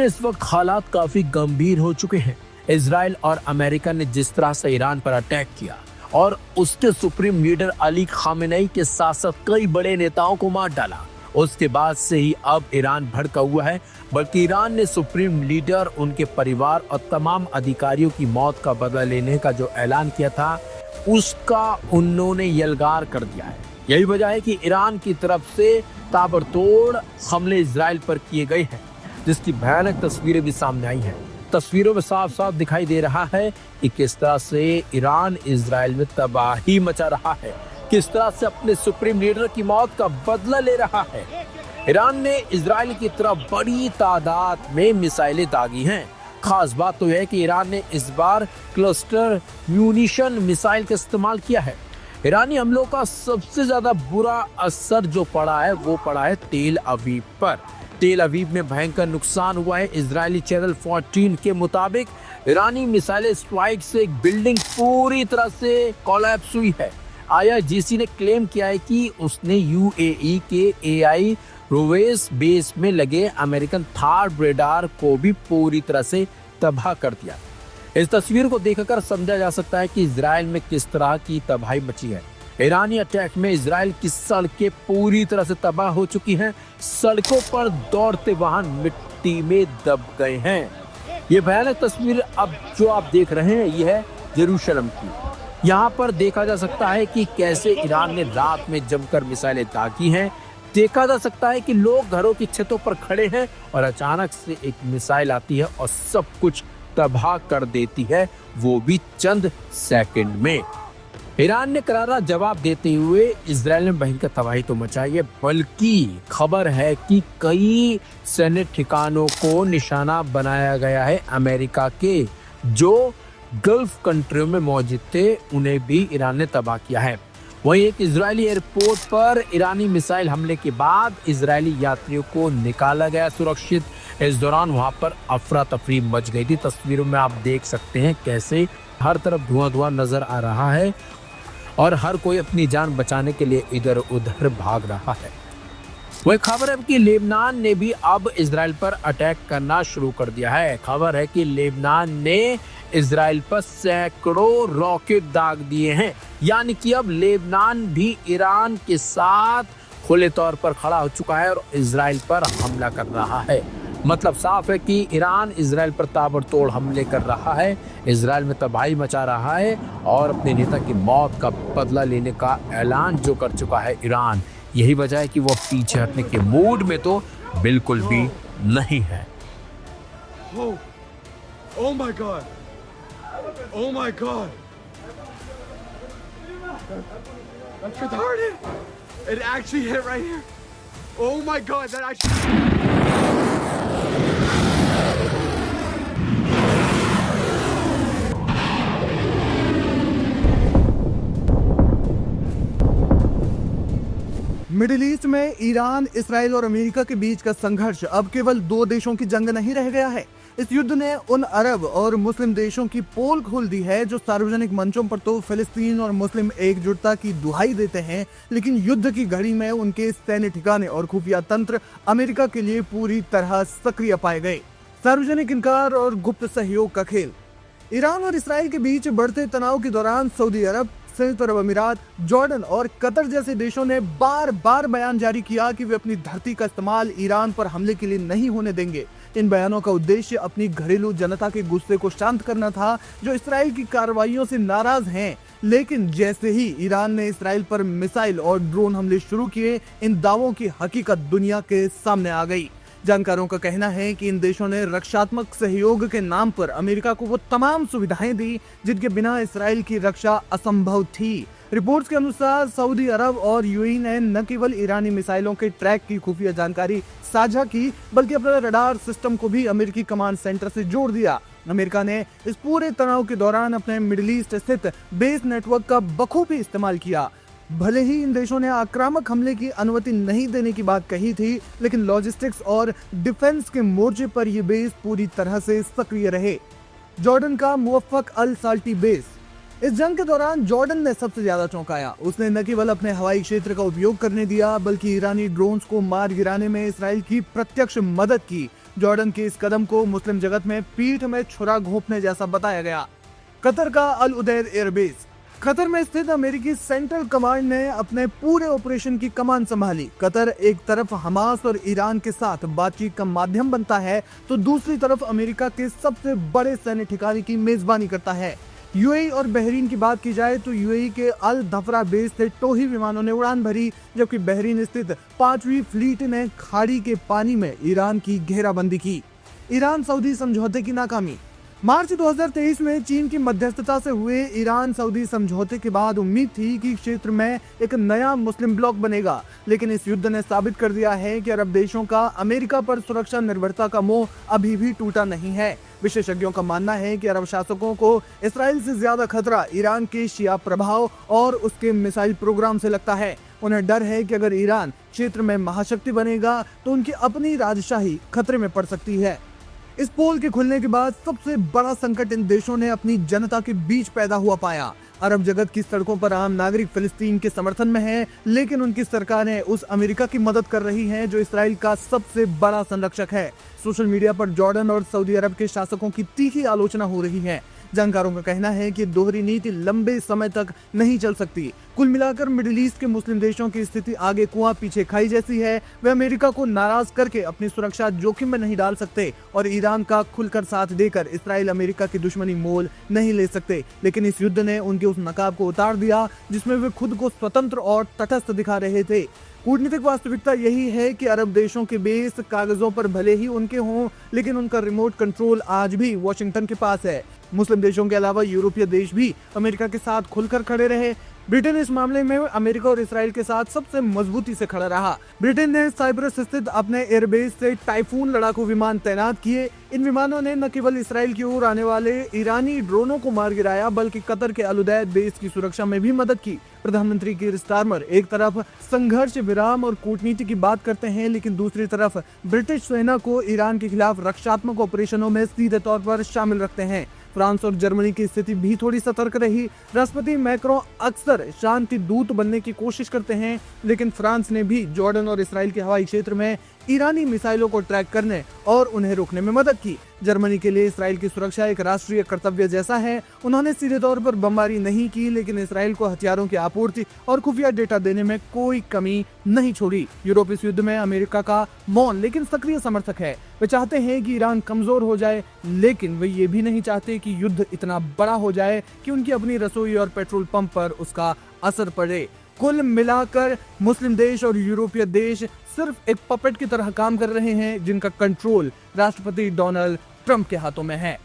में इस वक्त हालात काफी गंभीर हो चुके हैं। इजराइल और अमेरिका ने जिस तरह से ईरान पर अटैक किया और उसके सुप्रीम लीडर अली खामेनेई के साथ साथ कई बड़े नेताओं को मार डाला, उसके बाद से ही अब ईरान भड़का हुआ है। बल्कि ईरान ने सुप्रीम लीडर, उनके परिवार और तमाम अधिकारियों की मौत का बदला लेने का जो ऐलान किया था, उसका उन्होंने यलगार कर दिया है। यही वजह है कि ईरान की तरफ से ताबड़तोड़ हमले इजराइल पर किए गए हैं, जिसकी भयानक तस्वीरें भी सामने आई हैं। तस्वीरों में साफ साफ दिखाई दे रहा है कि किस तरह से ईरान इजराइल में तबाही मचा रहा है, किस तरह से अपने सुप्रीम लीडर की मौत का बदला ले रहा है। ईरान ने इजराइल की तरफ बड़ी तादाद में मिसाइलें दागी हैं। खास बात तो यह है कि ईरान ने इस बार क्लस्टर म्यूनिशन मिसाइल का इस्तेमाल किया है। ईरानी हमलों का सबसे ज्यादा बुरा असर जो पड़ा है वो पड़ा है तेल अवीव पर। तेल अवीव में भयंकर नुकसान हुआ है। इजरायली चैनल 14 के मुताबिक ईरानी मिसाइल स्ट्राइक से एक बिल्डिंग पूरी तरह से कोलैप्स हुई है। IRGC ने क्लेम किया है कि उसने UAE के AI रोवेस बेस में लगे अमेरिकन थार रेडार को भी पूरी तरह से तबाह कर दिया। इस तस्वीर को देखकर समझा जा सकता है कि इजराइल में किस तरह की तबाही मची है। ईरानी अटैक में इजराइल की सड़कें पूरी तरह से तबाह हो चुकी हैं। सड़कों पर दौड़ते वाहन मिट्टी में दब गए हैं। ये भयानक तस्वीर अब जो आप देख रहे हैं ये है यरूशलेम की। यहाँ पर देखा जा सकता है कि कैसे ईरान ने रात में जमकर मिसाइलें दागी हैं। देखा जा सकता है कि लोग घरों की छतों पर खड़े हैं और अचानक से एक मिसाइल आती है और सब कुछ तबाह कर देती है, वो भी चंद सेकंड में। ईरान ने करारा जवाब देते हुए इजराइल में भयंकर तबाही तो मचाई है, बल्कि खबर है कि कई सैन्य ठिकानों को निशाना बनाया गया है। अमेरिका के जो गल्फ कंट्रियों में मौजूद थे उन्हें भी ईरान ने तबाह किया है। वहीं एक इजरायली एयरपोर्ट पर ईरानी मिसाइल हमले के बाद इजरायली यात्रियों को निकाला गया सुरक्षित। इस दौरान वहां पर अफरा तफरी मच गई थी। तस्वीरों में आप देख सकते हैं कैसे हर तरफ धुआं नजर आ रहा है और हर कोई अपनी जान बचाने के लिए इधर उधर भाग रहा है। वही खबर है कि लेबनान ने भी अब इजराइल पर अटैक करना शुरू कर दिया है। खबर है कि लेबनान ने इजराइल पर सैकड़ों रॉकेट दाग दिए हैं, यानी कि अब लेबनान भी ईरान के साथ खुले तौर पर खड़ा हो चुका है और इजराइल पर हमला कर रहा है। मतलब साफ है कि ईरान इजराइल पर ताबड़तोड़ हमले कर रहा है, इजराइल में तबाही मचा रहा है और अपने नेता की मौत का बदला लेने का ऐलान जो कर चुका है ईरान। यही वजह है कि वो पीछे हटने के मूड में तो बिल्कुल भी नहीं है। Oh my God! Oh my God! That's retarded! It actually hit right here. Oh my God! That actually. Middle east में ईरान, इसराइल और अमेरिका के बीच का संघर्ष अब केवल दो देशों की जंग नहीं रह गया है। इस युद्ध ने उन अरब और मुस्लिम देशों की पोल खोल दी है जो सार्वजनिक मंचों पर तो फिलिस्तीन और मुस्लिम एकजुटता की दुहाई देते हैं, लेकिन युद्ध की घड़ी में उनके सैन्य ठिकाने और खुफिया तंत्र अमेरिका के लिए पूरी तरह सक्रिय पाए गए। सार्वजनिक इनकार और गुप्त सहयोग का खेल। ईरान और इसराइल के बीच बढ़ते तनाव के दौरान सऊदी अरब, संयुक्त अरब अमीरात, जॉर्डन और कतर जैसे देशों ने बार बार बयान जारी किया कि वे अपनी धरती का इस्तेमाल ईरान पर हमले के लिए नहीं होने देंगे। इन बयानों का उद्देश्य अपनी घरेलू जनता के गुस्से को शांत करना था, जो इसराइल की कार्रवाइयों से नाराज हैं। लेकिन जैसे ही ईरान ने इसराइल पर मिसाइल और ड्रोन हमले शुरू किए, इन दावों की हकीकत दुनिया के सामने आ गई। जानकारों का कहना है कि इन देशों ने रक्षात्मक सहयोग के नाम पर अमेरिका को वो तमाम सुविधाएं दी जिनके बिना इसराइल की रक्षा असंभव थी। रिपोर्ट्स के अनुसार सऊदी अरब और यूएई ने न केवल ईरानी मिसाइलों के ट्रैक की खुफिया जानकारी साझा की, बल्कि अपने रडार सिस्टम को भी अमेरिकी कमांड सेंटर से जोड़ दिया। अमेरिका ने इस पूरे तनाव के दौरान अपने मिडिल ईस्ट स्थित बेस नेटवर्क का बखूबी इस्तेमाल किया। भले ही इन देशों ने आक्रामक हमले की अनुमति नहीं देने की बात कही थी, लेकिन लॉजिस्टिक्स और डिफेंस के मोर्चे पर ये बेस पूरी तरह से सक्रिय रहे। जॉर्डन का मुवफ्फक अल साल्टी बेस। इस जंग के दौरान जॉर्डन ने सबसे ज्यादा चौंकाया। उसने न केवल अपने हवाई क्षेत्र का उपयोग करने दिया, बल्कि ईरानी ड्रोन्स को मार गिराने में इसराइल की प्रत्यक्ष मदद की। जॉर्डन के इस कदम को मुस्लिम जगत में पीठ में छुरा घोंपने जैसा बताया गया। कतर का अल उदैद एयरबेस। कतर में स्थित अमेरिकी सेंट्रल कमांड ने अपने पूरे ऑपरेशन की कमान संभाली। कतर एक तरफ हमास और ईरान के साथ बातचीत का माध्यम बनता है तो दूसरी तरफ अमेरिका के सबसे बड़े सैन्य ठिकाने की मेजबानी करता है। यूएई और बहरीन की बात की जाए तो यूएई के अल धफरा बेस से टोही विमानों ने उड़ान भरी, जबकि बहरीन स्थित 5वीं फ्लीट ने खाड़ी के पानी में ईरान की घेराबंदी की। ईरान सऊदी समझौते की नाकामी। मार्च 2023 में चीन की मध्यस्थता से हुए ईरान सऊदी समझौते के बाद उम्मीद थी कि क्षेत्र में एक नया मुस्लिम ब्लॉक बनेगा, लेकिन इस युद्ध ने साबित कर दिया है कि अरब देशों का अमेरिका पर सुरक्षा निर्भरता का मोह अभी भी टूटा नहीं है। विशेषज्ञों का मानना है कि अरब शासकों को इसराइल से ज्यादा खतरा ईरान के शिया प्रभाव और उसके मिसाइल प्रोग्राम से लगता है। उन्हें डर है कि अगर ईरान क्षेत्र में महाशक्ति बनेगा तो उनकी अपनी राजशाही खतरे में पड़ सकती है। इस पोल के खुलने के बाद सबसे बड़ा संकट इन देशों ने अपनी जनता के बीच पैदा हुआ पाया। अरब जगत की सड़कों पर आम नागरिक फिलिस्तीन के समर्थन में हैं, लेकिन उनकी सरकारें उस अमेरिका की मदद कर रही हैं जो इसराइल का सबसे बड़ा संरक्षक है। सोशल मीडिया पर जॉर्डन और सऊदी अरब के शासकों की तीखी आलोचना हो रही है। जानकारों का कहना है कि दोहरी नीति लंबे समय तक नहीं चल सकती। कुल मिलाकर मिडिल ईस्ट के मुस्लिम देशों की स्थिति आगे कुआं पीछे खाई जैसी है। वे अमेरिका को नाराज करके अपनी सुरक्षा जोखिम में नहीं डाल सकते और ईरान का खुलकर साथ देकर इसराइल अमेरिका की दुश्मनी मोल नहीं ले सकते। लेकिन इस युद्ध ने उनके उस नकाब को उतार दिया जिसमें वे खुद को स्वतंत्र और तटस्थ दिखा रहे थे। कूटनीतिक वास्तविकता यही है कि अरब देशों के बेस कागजों पर भले ही उनके हों, लेकिन उनका रिमोट कंट्रोल आज भी वॉशिंगटन के पास है। मुस्लिम देशों के अलावा यूरोपीय देश भी अमेरिका के साथ खुलकर खड़े रहे। ब्रिटेन इस मामले में अमेरिका और इसराइल के साथ सबसे मजबूती से खड़ा रहा। ब्रिटेन ने साइप्रस स्थित अपने एयरबेस से टाइफून लड़ाकू विमान तैनात किए। इन विमानों ने न केवल इसराइल की ओर आने वाले ईरानी ड्रोनों को मार गिराया, बल्कि कतर के अल उदैद बेस की सुरक्षा में भी मदद की। प्रधानमंत्री कीर स्टारमर एक तरफ संघर्ष विराम और कूटनीति की बात करते हैं, लेकिन दूसरी तरफ ब्रिटिश सेना को ईरान के खिलाफ रक्षात्मक ऑपरेशनों में सीधे तौर पर शामिल रखते हैं। फ्रांस और जर्मनी की स्थिति भी थोड़ी सतर्क रही। राष्ट्रपति मैक्रों अक्सर शांति दूत बनने की कोशिश करते हैं, लेकिन फ्रांस ने भी जॉर्डन और इसराइल के हवाई क्षेत्र में ईरानी मिसाइलों को ट्रैक करने और उन्हें रोकने में मदद की। जर्मनी के लिए इसराइल की सुरक्षा एक राष्ट्रीय कर्तव्य जैसा है। उन्होंने सीधे तौर पर बमबारी नहीं की, लेकिन इसराइल को हथियारों की आपूर्ति और खुफिया डेटा देने में कोई कमी नहीं छोड़ी। यूरोप इस युद्ध में अमेरिका का मौन लेकिन सक्रिय समर्थक है। वे चाहते हैं कि ईरान कमजोर हो जाए, लेकिन वे ये भी नहीं चाहते कि युद्ध इतना बड़ा हो जाए कि उनकी अपनी रसोई और पेट्रोल पंप पर उसका असर पड़े। कुल मिलाकर मुस्लिम देश और यूरोपीय देश सिर्फ एक पपेट की तरह काम कर रहे हैं, जिनका कंट्रोल राष्ट्रपति डोनाल्ड ट्रंप के हाथों में है।